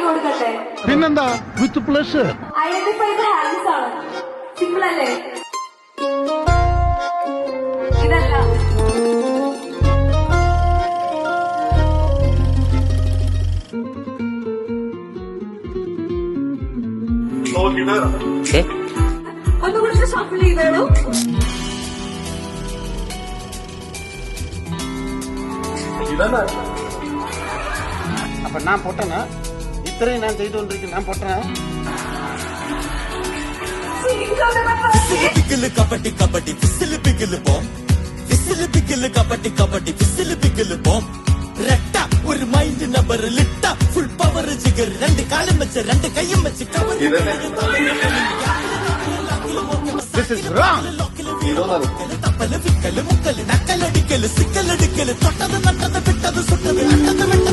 കൊടുക്കട്ടെ? പിന്നെന്താ, with pleasure. Identify the hands ആണ്. സിമ്പിൾ അല്ലേ? ഇതല്ല. ഒന്നുകൂടി ഷഫിൾ ചെയ്തോളൂ. அப்ப நான் பொட்டனா இத்தனையும் நான் செய்து கொண்டிருக்கேன். நான் பொட்டனா கபடி கபடி விசில் பிகில் போம் விசில் பிகில் கபடி கபடி விசில் பிகில் போம் ரெட்டா ஒரு மைண்ட் நம்பர் லிட்டா ஃபுல் பவர் ஜிகர் ரெண்டு காலம் வச்சு ரெண்டு கையும் வச்சு கவர். This is wrong. தப்பல விக்கல் முக்கல் நக்கல் அடிக்கல் சிக்கல் அடிக்கல் தொட்டது நட்டது விட்டது சுட்டது அட்டது விட்டது